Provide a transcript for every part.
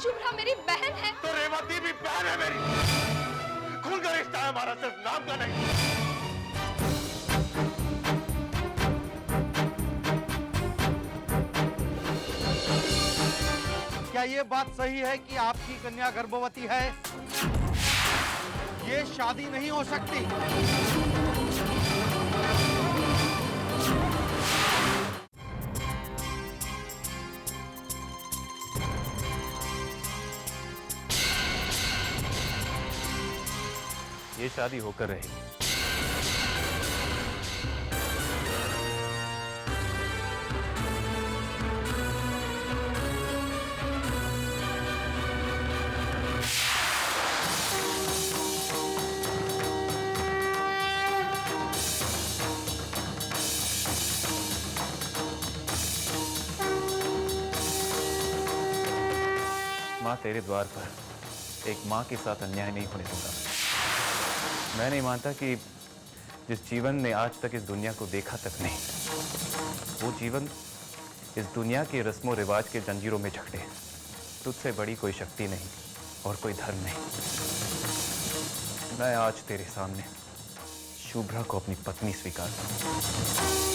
शुभ्रा मेरी बहन है। तो रेवती भी बहन है मेरी। खून का रिश्ता है हमारा, सिर्फ नाम का नहीं। क्या ये बात सही है कि आपकी कन्या गर्भवती है? ये शादी नहीं हो सकती। ये शादी होकर रहेगी। माँ, तेरे द्वार पर एक माँ के साथ अन्याय नहीं होने दूंगा। मैं नहीं मानता कि जिस जीवन ने आज तक इस दुनिया को देखा तक नहीं, वो जीवन इस दुनिया के रस्मों रिवाज के जंजीरों में जकड़े। तुझसे बड़ी कोई शक्ति नहीं और कोई धर्म नहीं। मैं आज तेरे सामने शुभ्रा को अपनी पत्नी स्वीकार करूं।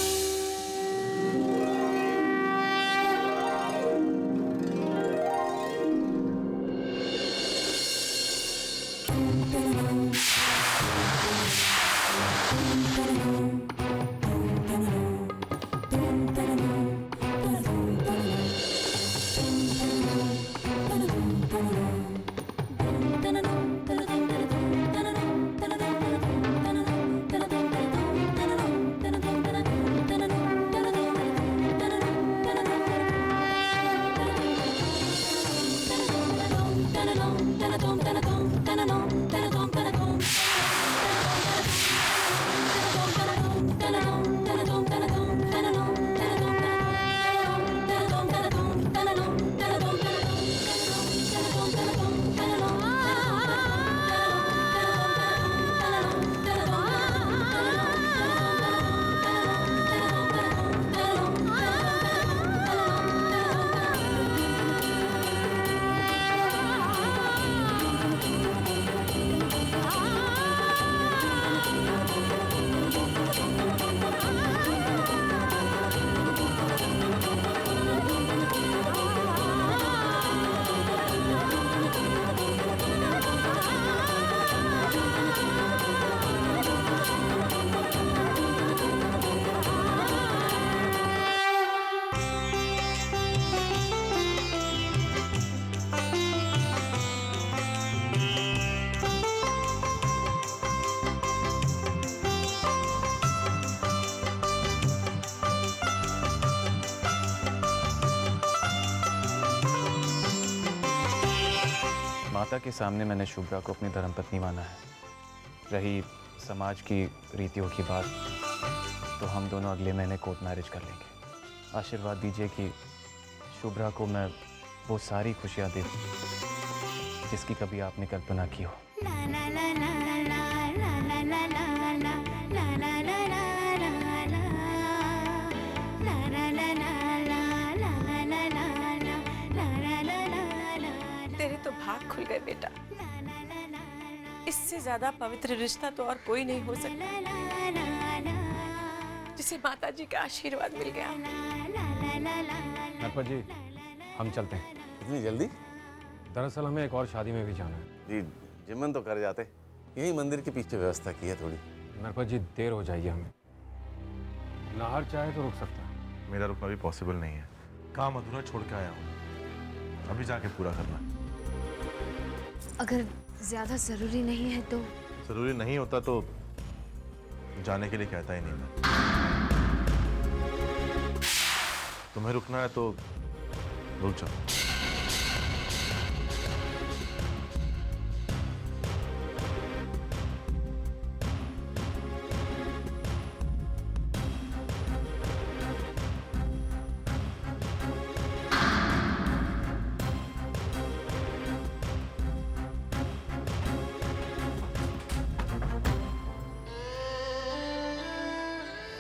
माता के सामने मैंने शुभ्रा को अपनी धर्मपत्नी माना है। रही समाज की रीतियों की बात, तो हम दोनों अगले महीने कोर्ट मैरिज कर लेंगे। आशीर्वाद दीजिए कि शुभ्रा को मैं वो सारी खुशियाँ दे दूँ जिसकी कभी आपने कल्पना की हो। तेरे तो भाग खुल गए बेटा। इससे ज्यादा पवित्र रिश्ता तो और कोई नहीं हो सकता जिसे माता जी का आशीर्वाद मिल गया। नरपत जी, हम चलते हैं। इतनी जल्दी? दरअसल हमें एक और शादी में भी जाना है। जी जिमन तो कर जाते, यही मंदिर के पीछे व्यवस्था की है थोड़ी। नरपत जी, देर हो जाएगी हमें। नाहर चाहे तो रुक सकता है। मेरा रुकना भी पॉसिबल नहीं है। काम अधूरा छोड़ के आया हूँ, अभी जाके पूरा करना। अगर ज्यादा जरूरी नहीं है तो? जरूरी नहीं होता तो जाने के लिए कहता ही नहीं मैं। तुम्हें रुकना है तो रुक जाओ।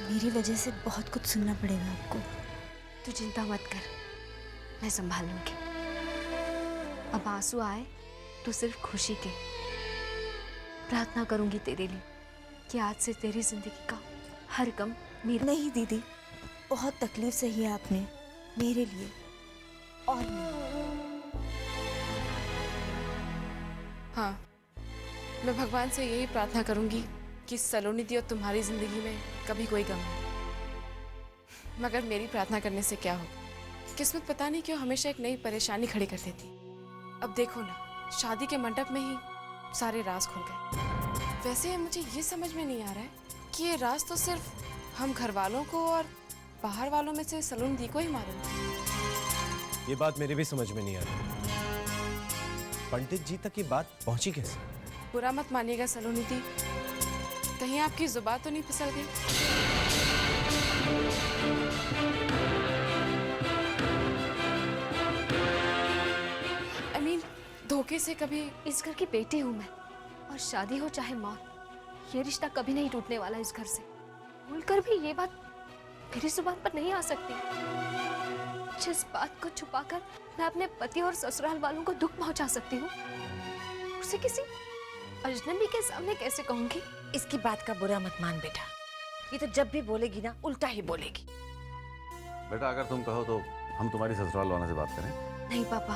मेरी वजह से बहुत कुछ सुनना पड़ेगा आपको। तू चिंता मत कर, मैं संभाल लूंगी। अब आंसू आए तो सिर्फ खुशी के। प्रार्थना करूंगी तेरे लिए कि आज से तेरी जिंदगी का हर गम मेरा। नहीं दीदी, बहुत तकलीफ सही है आपने मेरे लिए और हाँ, मैं भगवान से यही प्रार्थना करूंगी कि सलोनी दी और तुम्हारी जिंदगी में कभी कोई गम नहीं। मगर मेरी प्रार्थना करने से क्या होगा? किस्मत पता नहीं क्यों हमेशा एक नई परेशानी खड़ी कर देती। अब देखो ना, शादी के मंडप में ही सारे राज खुल गए। वैसे मुझे ये समझ में नहीं आ रहा है कि ये राज तो सिर्फ हम घर वालों को और बाहर वालों में से सलोनी दी को ही मालूम था। ये बात मेरे भी समझ में नहीं आ रही। पंडित जी तक ये बात पहुंची कैसे? बुरा मत मानिएगा सलोनी दी, कहीं आपकी जुबान तो नहीं फिसल गई? I mean, धोखे से कभी। इस घर की बेटी हूं मैं, और शादी हो चाहे मौत, ये रिश्ता कभी नहीं टूटने वाला इस घर से। भूलकर भी ये बात मेरी जुबान पर नहीं आ सकती। जिस बात को छुपाकर मैं अपने पति और ससुराल वालों को दुख पहुंचा सकती हूँ, उसे किसी अजनबी के सामने कैसे कहूंगी? इसकी बात का बुरा मत मान बेटा, ये तो जब भी बोलेगी ना उल्टा ही बोलेगी। बेटा अगर तुम कहो तो हम तुम्हारी ससुराल वालों से बात करें। नहीं पापा,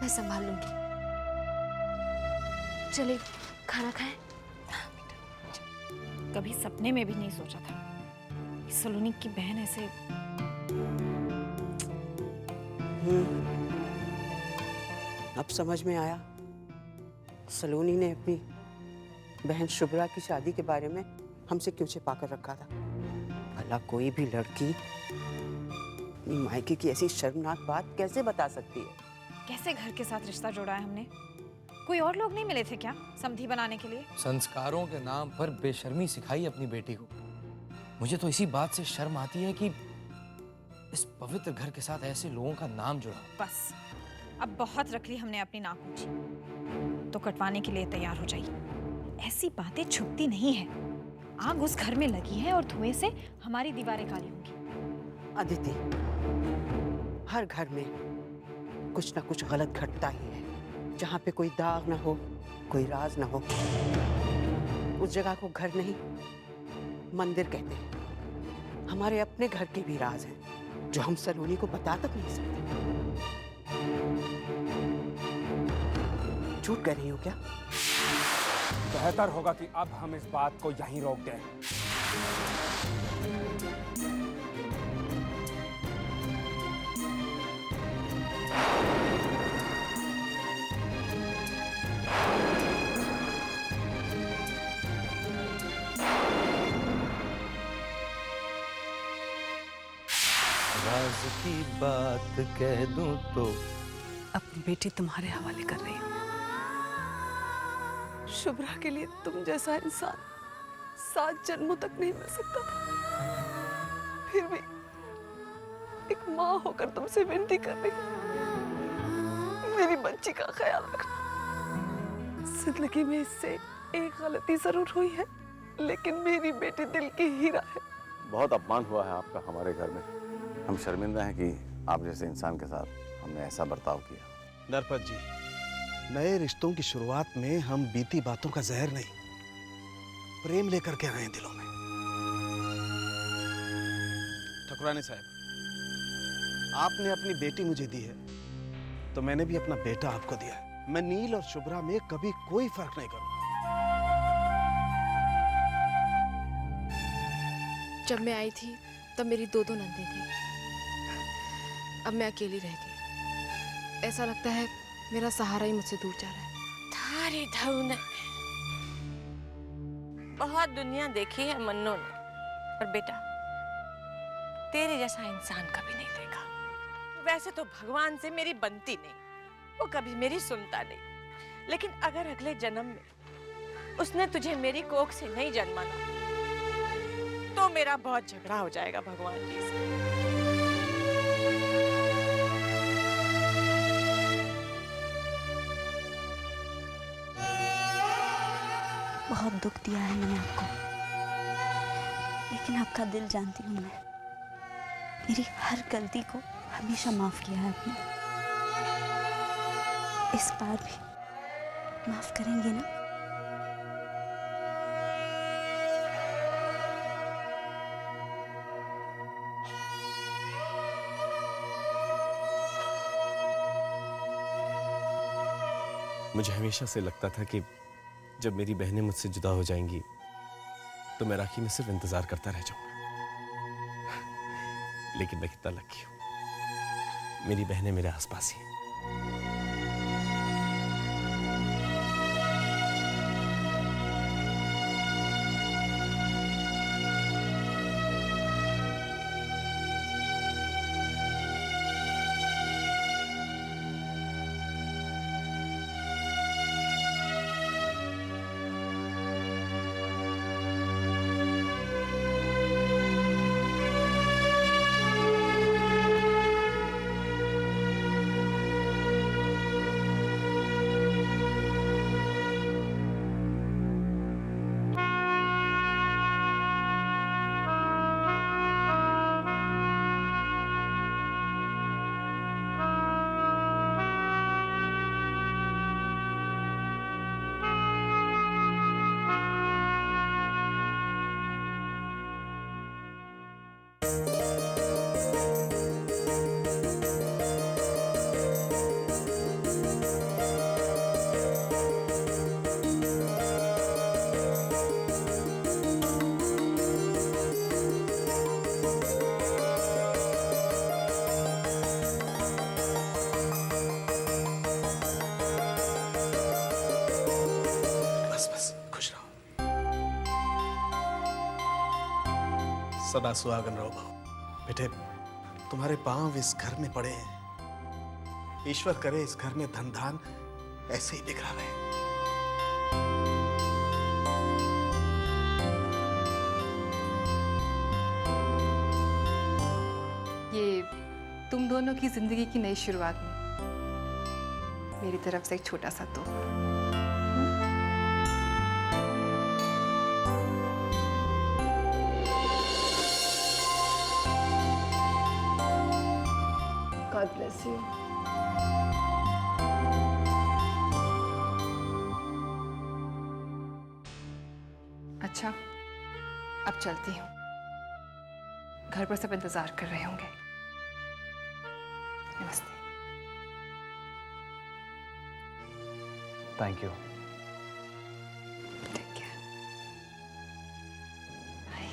मैं संभाल लूंगी। चलिए खाना खाएं। कभी सपने में भी नहीं सोचा था कि सलोनी की बहन ऐसे। अब समझ में आया, सलोनी ने अपनी बहन शुभ्रा की शादी के बारे में हमसे क्यों छिपा कर रखा था। भला कोई भी लड़की अपनी मायके की ऐसी शर्मनाक बात कैसे बता सकती है? कैसे घर के साथ रिश्ता जोड़ा है हमने? कोई और लोग नहीं मिले थे क्या समधी बनाने के लिए? संस्कारों के नाम पर बेशर्मी सिखाई अपनी बेटी को। मुझे तो इसी बात से शर्म आती है कि इस पवित्र घर के साथ ऐसे लोगों का नाम जुड़ा। बस अब बहुत रख ली हमने अपनी नाक ऊंची, तो कटवाने के लिए तैयार हो जाइए। ऐसी बातें छुपती नहीं है। आग उस घर में लगी है और धुएं से हमारी दीवारें काली होंगी। अदिति, हर घर में कुछ ना कुछ गलत घटता ही है। जहाँ पे कोई दाग ना हो, कोई राज ना हो, उस जगह को घर नहीं मंदिर कहते हैं। हमारे अपने घर के भी राज हैं जो हम सलोनी को बता तक नहीं सकते। झूठ कह रही हो क्या? बेहतर होगा कि अब हम इस बात को यहीं रोक दें। राज की बात कह दूं तो अपनी बेटी तुम्हारे हवाले कर रही हूँ। शुभ्रा के लिए तुम जैसा इंसान 7 जन्मों तक नहीं मिल सकता था। फिर भी एक माँ होकर तुमसे विनती कर रही हूँ, मेरी बच्ची का ख्याल रखना। जिंदगी में इससे एक गलती जरूर हुई है, लेकिन मेरी बेटी दिल की हीरा है। बहुत अपमान हुआ है आपका हमारे घर में। हम शर्मिंदा हैं कि आप जैसे इंसान के साथ हमने ऐसा बर्ताव किया। नरपत जी, नए रिश्तों की शुरुआत में हम बीती बातों का जहर नहीं, प्रेम लेकर के आए दिलों में। ठकुरानी साहब, आपने अपनी बेटी मुझे दी है, तो मैंने भी अपना बेटा आपको दिया है। मैं नील और शुभ्रा में कभी कोई फर्क नहीं करूंगा। जब मैं आई थी तब मेरी 2 नंदें थी। अब मैं अकेली रह गई। ऐसा लगता है मेरा सहारा ही मुझसे दूर जा रहा है। थारी धुन बहुत दुनिया देखी है मन्नो ने, पर बेटा तेरे जैसा इंसान कभी नहीं देखा। वैसे तो भगवान से मेरी बनती नहीं, वो कभी मेरी सुनता नहीं, लेकिन अगर अगले जन्म में उसने तुझे मेरी कोख से नहीं जन्माना तो मेरा बहुत झगड़ा हो जाएगा भगवान जी से। बहुत दुख दिया है मैंने आपको, लेकिन आपका दिल जानती हूँ मैं। मेरी हर गलती को हमेशा माफ किया है आपने। इस बार भी माफ करेंगे ना? मुझे हमेशा से लगता था कि जब मेरी बहनें मुझसे जुदा हो जाएंगी तो मैं राखी में सिर्फ इंतजार करता रह जाऊंगा। लेकिन मैं कितना लकी हूं, मेरी बहनें मेरे आसपास ही हैं। सदा सुहागन रहो बहू। बेटे, तुम्हारे पांव इस घर में पड़े हैं। ईश्वर करे इस घर में धन धान ऐसे ही बिखरा रहे। ये तुम दोनों की जिंदगी की नई शुरुआत में मेरी तरफ से एक छोटा सा तोहफा। God bless you. अच्छा, अब चलती हूँ। घर पर सब इंतजार कर रहे होंगे। नमस्ते। Thank you. Take care. Bye.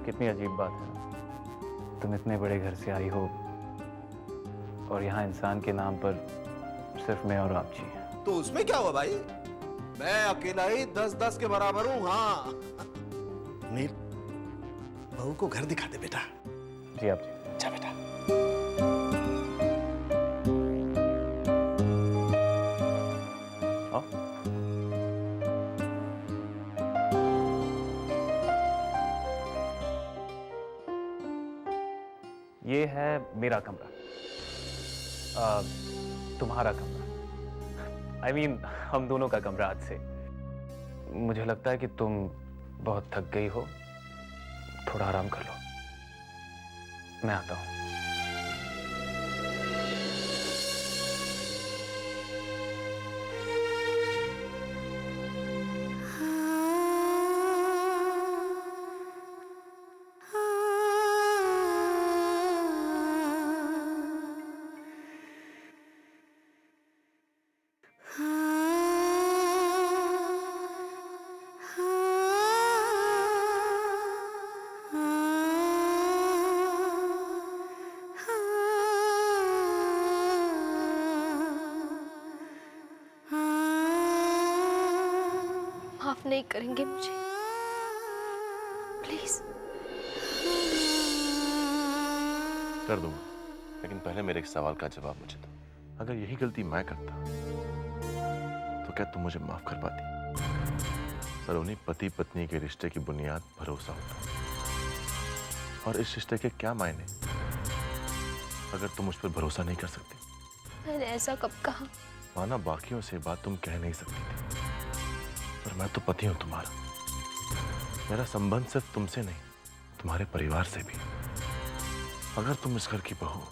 कितनी अजीब बात है, तुम इतने बड़े घर से आई हो और यहाँ इंसान के नाम पर सिर्फ मैं और आप जी हैं। तो उसमें क्या हुआ भाई? मैं अकेला ही 10-10 के बराबर हूँ। हाँ नील, बहू को घर दिखा दे बेटा। जी आप जी। जा बेटा। ये है मेरा कमरा, तुम्हारा कमरा। I mean, हम दोनों का कमरा आज से। मुझे लगता है कि तुम बहुत थक गई हो, थोड़ा आराम कर लो। मैं आता हूँ। माफ नहीं करेंगे मुझे, प्लीज? कर दूंगा, लेकिन पहले मेरे एक सवाल का जवाब मुझे दो। अगर यही गलती मैं करता तो क्या तुम मुझे माफ कर पाती? सलोनी, पति पत्नी के रिश्ते की बुनियाद भरोसा होता है, और इस रिश्ते के क्या मायने अगर तुम मुझ पर भरोसा नहीं कर सकती? मैंने ऐसा कब कहा? माना बाकियों से बात तुम कह नहीं सकती थी, पर मैं तो पति हूं तुम्हारा। मेरा संबंध सिर्फ तुमसे नहीं, तुम्हारे परिवार से भी। अगर तुम इस घर की बहू हो,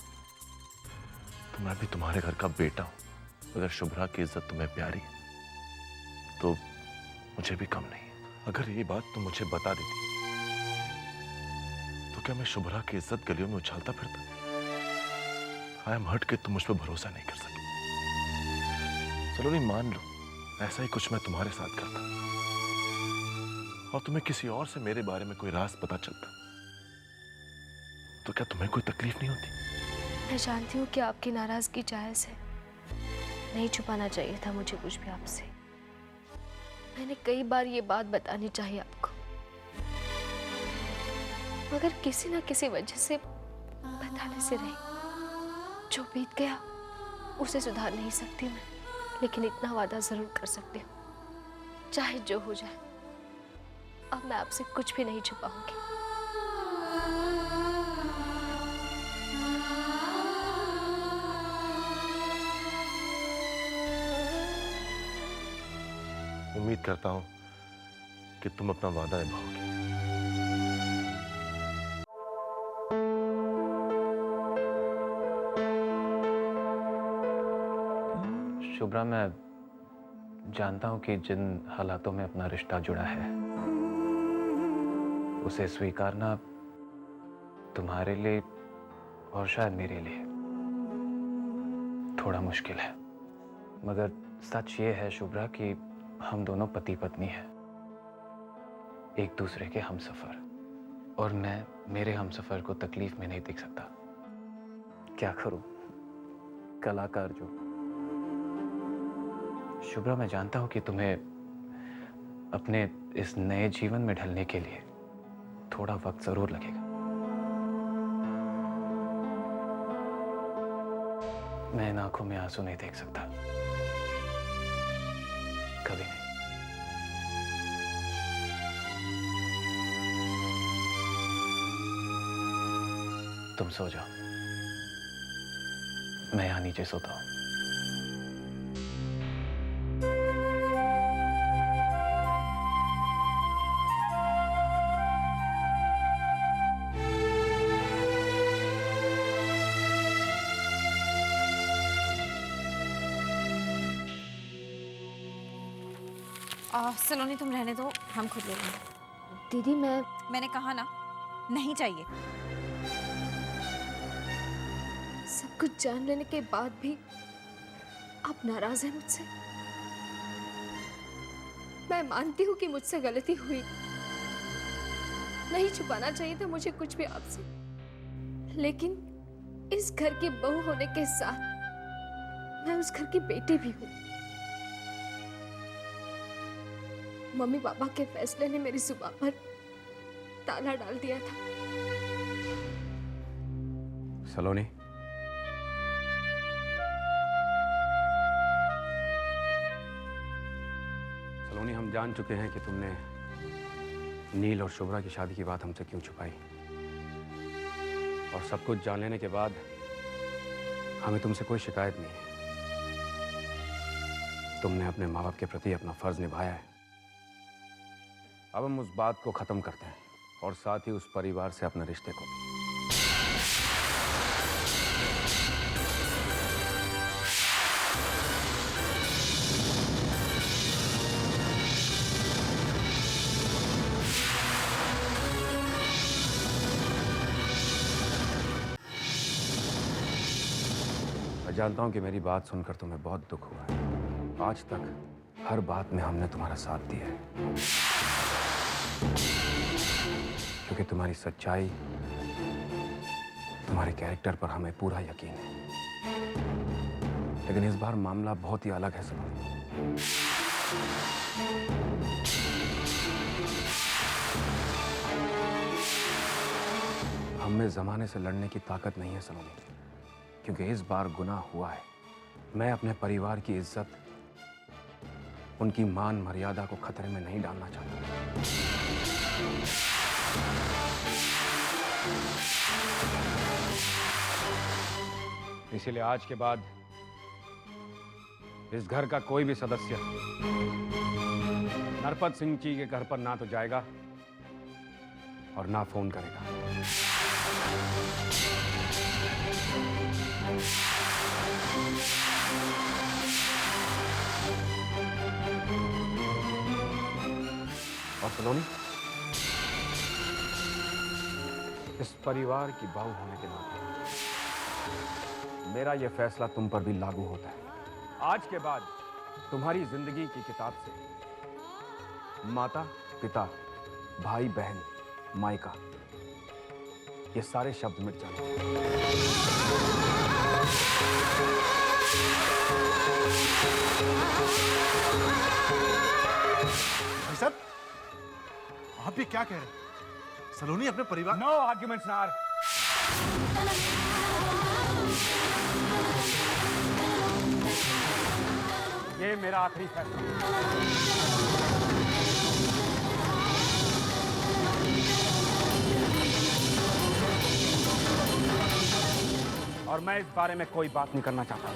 तो मैं भी तुम्हारे घर का बेटा हूं। अगर शुभ्रा की इज्जत तुम्हें प्यारी है, तो मुझे भी कम नहीं है। अगर ये बात तुम मुझे बता देती, तो क्या मैं शुभ्रा की इज्जत गलियों में उछालता फिरता? आई एम हर्ट कि तुम मुझ पर भरोसा नहीं कर सकी। चलो नहीं, मान लो ऐसा ही कुछ मैं तुम्हारे साथ करता, और तुम्हें किसी और से मेरे बारे में कोई राज पता चलता, तो क्या तुम्हें कोई तकलीफ नहीं होती? मैं जानती हूँ कि आपकी नाराजगी जायज है। नहीं छुपाना चाहिए था मुझे कुछ भी आपसे। मैंने कई बार ये बात बतानी चाहिए आपको, मगर किसी ना किसी वजह से बताने से रही। जो बीत गया उसे सुधार नहीं सकती मैं, लेकिन इतना वादा जरूर कर सकती हूँ, चाहे जो हो जाए, अब मैं आपसे कुछ भी नहीं छुपाऊंगी। उम्मीद करता हूं कि तुम अपना वादा निभाओगे। शुभ्रा, मैं जानता हूं कि जिन हालातों में अपना रिश्ता जुड़ा है, उसे स्वीकारना तुम्हारे लिए और शायद मेरे लिए थोड़ा मुश्किल है। मगर सच ये है शुभ्रा कि हम दोनों पति पत्नी हैं, एक दूसरे के हमसफर, और मैं मेरे हमसफर को तकलीफ में नहीं देख सकता। क्या करूं, कलाकार जो। शुभ्रा, मैं जानता हूं कि तुम्हें अपने इस नए जीवन में ढलने के लिए थोड़ा वक्त जरूर लगेगा। मैं इन आंखों में आंसू नहीं देख सकता, कभी नहीं। तुम सो जाओ, मैं यहां नीचे सोता हूं। सलोनी, तुम रहने दो, हम खुद ले लेंगे। दीदी, मैंने कहा ना, नहीं चाहिए। सब कुछ जान लेने के बाद भी आप नाराज हैं मुझसे? मैं मानती हूँ कि मुझसे गलती हुई, नहीं छुपाना चाहिए था मुझे कुछ भी आपसे, लेकिन इस घर की बहू होने के साथ मैं उस घर की बेटी भी हूँ। मम्मी पापा के फैसले ने मेरी जुबान पर ताला डाल दिया था। सलोनी, सलोनी, हम जान चुके हैं कि तुमने नील और शुभ्रा की शादी की बात हमसे क्यों छुपाई, और सब कुछ जान लेने के बाद हमें तुमसे कोई शिकायत नहीं है। तुमने अपने माँ बाप के प्रति अपना फर्ज निभाया है। अब हम उस बात को खत्म करते हैं, और साथ ही उस परिवार से अपने रिश्ते को। मैं जानता हूं कि मेरी बात सुनकर तुम्हें बहुत दुख हुआ है। आज तक हर बात में हमने तुम्हारा साथ दिया है, क्योंकि तुम्हारी सच्चाई, तुम्हारे कैरेक्टर पर हमें पूरा यकीन है। लेकिन इस बार मामला बहुत ही अलग है सलोनी। हम में जमाने से लड़ने की ताकत नहीं है सलोनी, क्योंकि इस बार गुनाह हुआ है। मैं अपने परिवार की इज्जत, उनकी मान मर्यादा को खतरे में नहीं डालना चाहता। इसीलिए आज के बाद इस घर का कोई भी सदस्य नरपत सिंह जी के घर पर ना तो जाएगा और ना फोन करेगा। और सलोनी, इस परिवार की बहू होने के नाते मेरा यह फैसला तुम पर भी लागू होता है। आज के बाद तुम्हारी जिंदगी की किताब से माता, पिता, भाई, बहन, मायका, ये सारे शब्द मिट जाएंगे। भाई साहब, आप भी क्या कह रहे हैं? सलोनी अपने परिवार। नो आर्ग्यूमेंट्स नार। ये मेरा आखिरी फैसला है। और मैं इस बारे में कोई बात नहीं करना चाहता।